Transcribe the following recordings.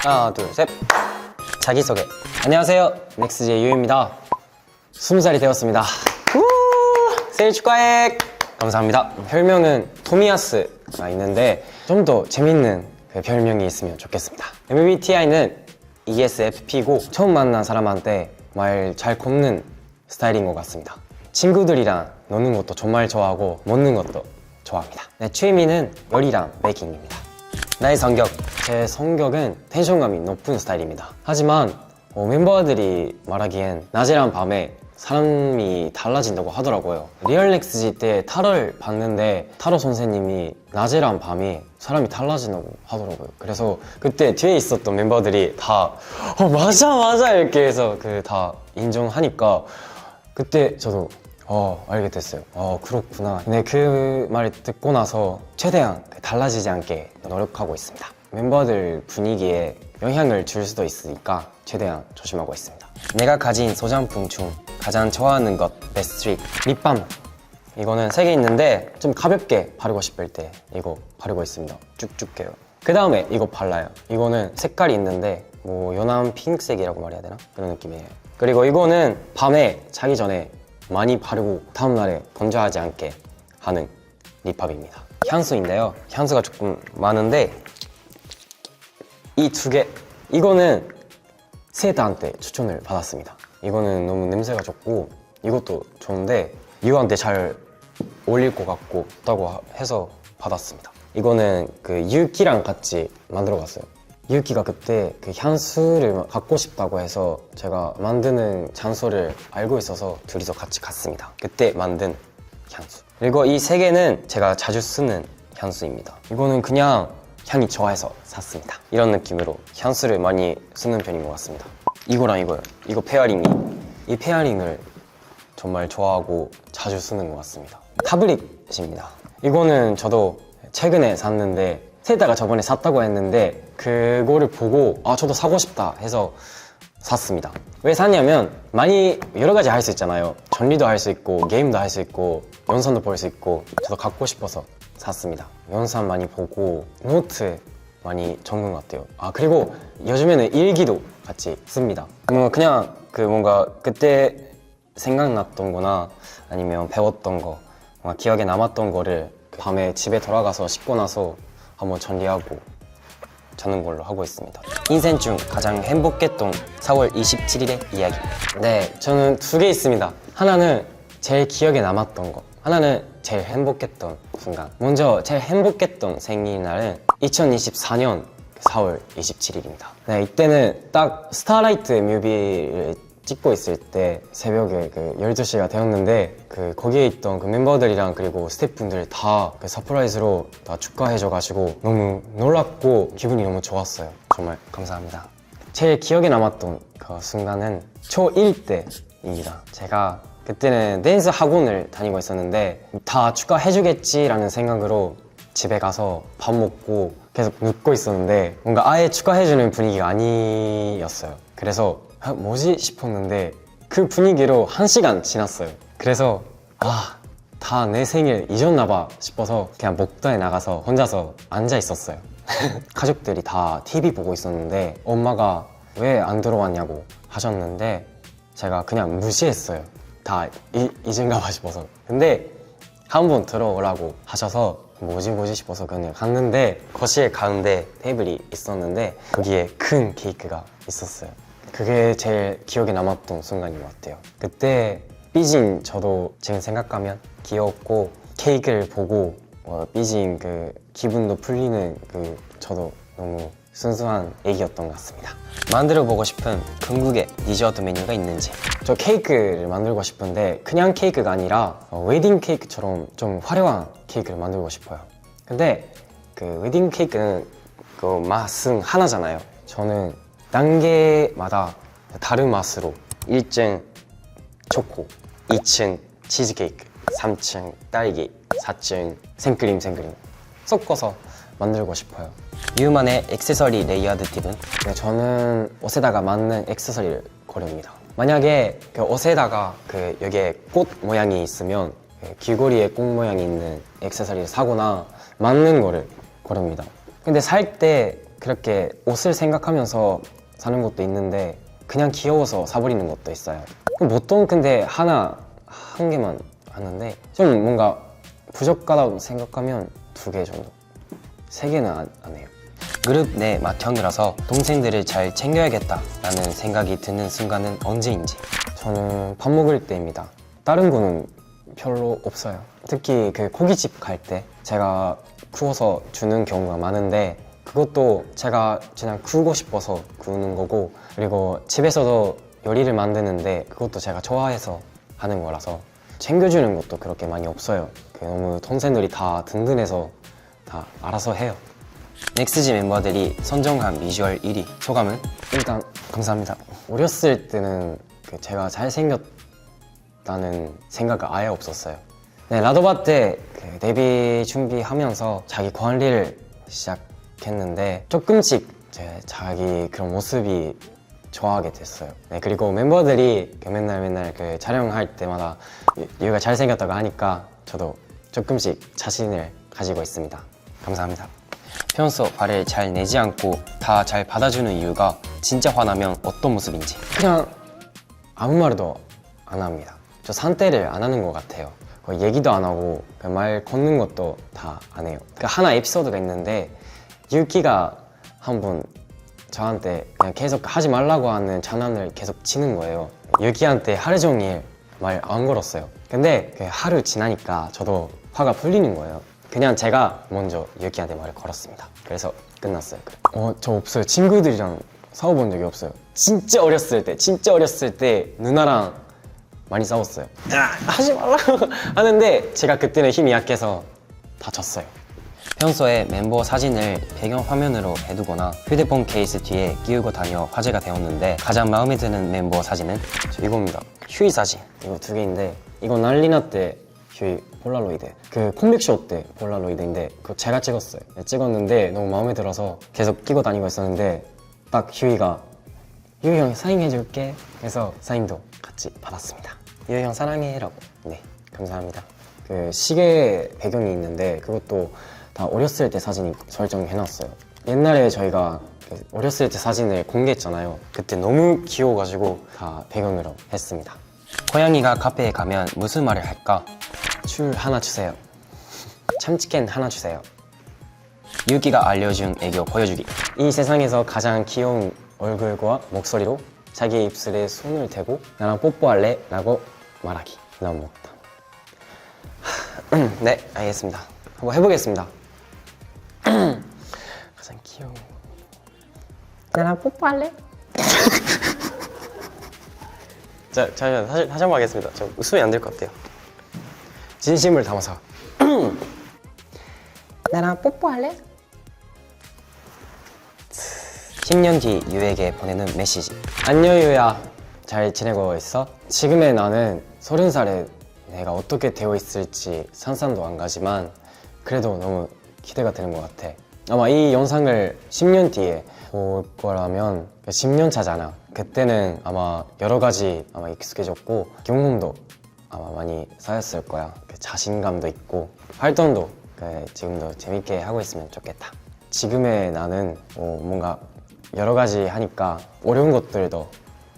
하나, 둘, 셋. 자기소개. 안녕하세요. 넥스지의 유입니다. 20살이 되었습니다. 생일 축하해! 감사합니다. 별명은 토미야스가 있는데 좀 더 재밌는 그 별명이 있으면 좋겠습니다. MBTI는 ESFP고 처음 만난 사람한테 말 잘 걷는 스타일인 것 같습니다. 친구들이랑 노는 것도 정말 좋아하고 먹는 것도 좋아합니다. 네, 취미는 요리랑 베이킹입니다. 나의 성격. 제 성격은 텐션감이 높은 스타일입니다. 하지만 멤버들이 말하기엔 낮이랑 밤에 사람이 달라진다고 하더라고요. 리얼넥스지 때 타로를 봤는데 타로 선생님이 낮이랑 밤이 사람이 달라진다고 하더라고요. 그래서 그때 뒤에 있었던 멤버들이 다 맞아 이렇게 해서 다 인정하니까 그때 저도 알게 됐어요. 그렇구나. 근데 그 말을 듣고 나서 최대한 달라지지 않게 노력하고 있습니다. 멤버들 분위기에 영향을 줄 수도 있으니까 최대한 조심하고 있습니다. 내가 가진 소장품 중 가장 좋아하는 것 베스트 립밤. 이거는 3개 있는데 좀 가볍게 바르고 싶을 때 이거 바르고 있습니다. 쭉쭉 해요. 그 다음에 이거 발라요. 이거는 색깔이 있는데 뭐 연한 핑크색이라고 말해야 되나? 그런 느낌이에요. 그리고 이거는 밤에 자기 전에 많이 바르고 다음날에 건조하지 않게 하는 립밤입니다. 향수인데요. 향수가 조금 많은데 이 2개, 이거는 세다한테 추천을 받았습니다. 이거는 너무 냄새가 좋고 이것도 좋은데 이거한테 잘 어울릴 것 같다고 해서 받았습니다. 이거는 유키랑 같이 만들어 갔어요. 유키가 그때 향수를 갖고 싶다고 해서 제가 만드는 장소를 알고 있어서 둘이서 같이 갔습니다. 그때 만든 향수. 그리고 이 3개는 제가 자주 쓰는 향수입니다. 이거는 그냥 향이 좋아해서 샀습니다. 이런 느낌으로 향수를 많이 쓰는 편인 것 같습니다. 이거랑 이거요. 이거 페어링이. 이 페어링을 정말 좋아하고 자주 쓰는 것 같습니다. 타블릿입니다. 이거는 저도 최근에 샀는데 세다가 저번에 샀다고 했는데 그거를 보고 저도 사고 싶다 해서 샀습니다. 왜 샀냐면 많이 여러 가지 할 수 있잖아요. 전리도 할 수 있고 게임도 할 수 있고 영상도 볼 수 있고 저도 갖고 싶어서 샀습니다. 영상 많이 보고 노트 많이 적는 것 같아요. 그리고 요즘에는 일기도 같이 씁니다. 그냥 뭔가 그때 생각났던 거나 아니면 배웠던 거 뭔가 기억에 남았던 거를 밤에 집에 돌아가서 씻고 나서 한번 정리하고 자는 걸로 하고 있습니다. 인생 중 가장 행복했던 4월 27일의 이야기. 네, 저는 2개 있습니다. 하나는 제일 기억에 남았던 거, 하나는 제일 행복했던 순간. 먼저 제일 행복했던 생일날은 2024년 4월 27일입니다. 네, 이때는 딱 스타라이트 뮤비를 찍고 있을 때 새벽에 12시가 되었는데 거기에 있던 멤버들이랑 그리고 스태프분들 다 서프라이즈로 다 축하해줘가지고 너무 놀랍고 기분이 너무 좋았어요. 정말 감사합니다. 제일 기억에 남았던 그 순간은 초1 때입니다. 제가 그때는 댄스 학원을 다니고 있었는데 다 축하해주겠지라는 생각으로 집에 가서 밥 먹고 계속 눕고 있었는데 뭔가 아예 축하해주는 분위기가 아니었어요. 그래서 뭐지 싶었는데 그 분위기로 1시간 지났어요. 그래서 다 내 생일 잊었나 봐 싶어서 그냥 목도에 나가서 혼자서 앉아 있었어요. 가족들이 다 TV 보고 있었는데 엄마가 왜 안 들어왔냐고 하셨는데 제가 그냥 무시했어요. 다 잊은가 봐 싶어서. 근데 한번 들어오라고 하셔서 뭐지 싶어서 그냥 갔는데 거실 가운데 테이블이 있었는데 거기에 큰 케이크가 있었어요. 그게 제일 기억에 남았던 순간인 것 같아요. 그때 삐진 저도 지금 생각하면 귀엽고 케이크를 보고 삐진 기분도 풀리는 저도 너무 순수한 얘기였던 것 같습니다. 만들어 보고 싶은 궁극의 디저트 메뉴가 있는지. 저 케이크를 만들고 싶은데 그냥 케이크가 아니라 웨딩 케이크처럼 좀 화려한 케이크를 만들고 싶어요. 근데 웨딩 케이크는 맛은 하나잖아요. 저는 단계마다 다른 맛으로 1층 초코, 2층 치즈케이크, 3층 딸기, 4층 생크림 섞어서 만들고 싶어요. 유만의 액세서리 레이어드 팁은? 저는 옷에다가 맞는 액세서리를 고릅니다. 만약에 옷에다가 여기에 꽃 모양이 있으면 귀걸이에 꽃 모양이 있는 액세서리를 사거나 맞는 거를 고릅니다. 근데 살 때 그렇게 옷을 생각하면서 사는 것도 있는데 그냥 귀여워서 사버리는 것도 있어요. 보통 근데 한 개만 하는데 좀 뭔가 부족하다고 생각하면 2개 정도, 3개는 안 해요. 그룹 내 맏형이라서 동생들을 잘 챙겨야겠다 라는 생각이 드는 순간은 언제인지. 저는 밥 먹을 때입니다. 다른 거는 별로 없어요. 특히 그 고깃집 갈 때 제가 구워서 주는 경우가 많은데 그것도 제가 그냥 구우고 싶어서 구우는 거고, 그리고 집에서도 요리를 만드는데 그것도 제가 좋아해서 하는 거라서 챙겨주는 것도 그렇게 많이 없어요. 너무 동생들이 다 든든해서 다 알아서 해요. 넥스지 멤버들이 선정한 비주얼 1위 소감은? 일단 감사합니다. 어렸을 때는 제가 잘생겼다는 생각이 아예 없었어요. 네, 라도바 때 데뷔 준비하면서 자기 관리를 시작했는데 조금씩 자기 그런 모습이 좋아하게 됐어요. 네, 그리고 멤버들이 맨날 촬영할 때마다 유가 잘생겼다고 하니까 저도 조금씩 자신을 가지고 있습니다. 감사합니다. 평소 화를 잘 내지 않고 다 잘 받아주는 이유가 진짜 화나면 어떤 모습인지. 그냥 아무 말도 안 합니다. 저 산때를 안 하는 것 같아요. 거의 얘기도 안 하고 말 걷는 것도 다 안 해요. 하나 에피소드가 있는데 유키가 한번 저한테 그냥 계속 하지 말라고 하는 장난을 계속 치는 거예요. 유키한테 하루 종일 말 안 걸었어요. 근데 하루 지나니까 저도 화가 풀리는 거예요. 그냥 제가 먼저 유키한테 말을 걸었습니다. 그래서 끝났어요. 저 없어요. 친구들이랑 싸워본 적이 없어요. 진짜 어렸을 때 누나랑 많이 싸웠어요. 하지 말라고 하는데 제가 그때는 힘이 약해서 다쳤어요. 평소에 멤버 사진을 배경화면으로 해두거나 휴대폰 케이스 뒤에 끼우고 다녀 화제가 되었는데 가장 마음에 드는 멤버 사진은 이겁니다. 휴이 사진. 이거 2개인데 이거 난리나 때 휴이 폴라로이드, 컴백쇼 때 폴라로이드인데 그거 제가 찍었어요. 찍었는데 너무 마음에 들어서 계속 끼고 다니고 있었는데 딱 휴이가 유이 형 사인해줄게 해서 사인도 같이 받았습니다. 유이 형 사랑해 라고. 네, 감사합니다. 시계 배경이 있는데 그것도 다 어렸을 때 사진이 설정해놨어요. 옛날에 저희가 어렸을 때 사진을 공개했잖아요. 그때 너무 귀여워가지고 다 배경으로 했습니다. 고양이가 카페에 가면 무슨 말을 할까? 술 하나 주세요. 참치캔 하나 주세요. 유키가 알려준 애교 보여주기. 이 세상에서 가장 귀여운 얼굴과 목소리로 자기 입술에 손을 대고 나랑 뽀뽀할래? 라고 말하기. 너무 먹다. 네, 알겠습니다. 한번 해보겠습니다. 가장 귀여운 나랑 뽀뽀할래? 자, 잠시만 다시 한번 하겠습니다. 저 웃으면 안 될 것 같아요. 진심을 담아서 나랑 뽀뽀할래? 10년 뒤 유에게 보내는 메시지. 안녕 유야, 잘 지내고 있어? 지금의 나는 30살에 내가 어떻게 되어 있을지 상상도 안 가지만 그래도 너무 기대가 되는 것 같아. 아마 이 영상을 10년 뒤에 볼 거라면 10년 차잖아. 그때는 아마 여러 가지 익숙해졌고 경험도 아마 많이 쌓였을 거야. 자신감도 있고 활동도 지금도 재밌게 하고 있으면 좋겠다. 지금의 나는 뭔가 여러 가지 하니까 어려운 것들도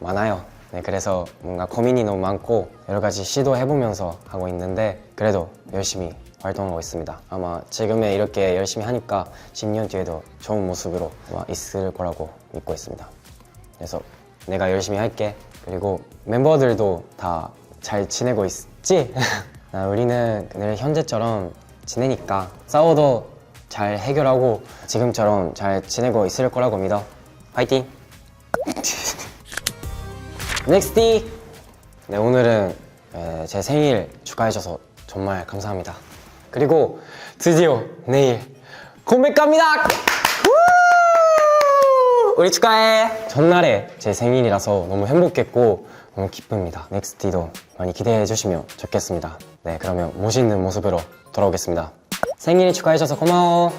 많아요. 네, 그래서 뭔가 고민이 너무 많고 여러 가지 시도해보면서 하고 있는데 그래도 열심히 활동하고 있습니다. 아마 지금에 이렇게 열심히 하니까 10년 뒤에도 좋은 모습으로 아마 있을 거라고 믿고 있습니다. 그래서 내가 열심히 할게. 그리고 멤버들도 다 잘 지내고 있지? 우리는 늘 현재처럼 지내니까 싸워도 잘 해결하고 지금처럼 잘 지내고 있을 거라고 믿어. 파이팅! 넥스티! 네, 오늘은 제 생일 축하해줘서 정말 감사합니다. 그리고 드디어 내일 컴백합니다! 우리 축하해! 전날에 제 생일이라서 너무 행복했고 너무 기쁩니다. 넥스티도 많이 기대해 주시면 좋겠습니다. 네, 그러면 멋있는 모습으로 돌아오겠습니다. 생일 축하해줘서 고마워!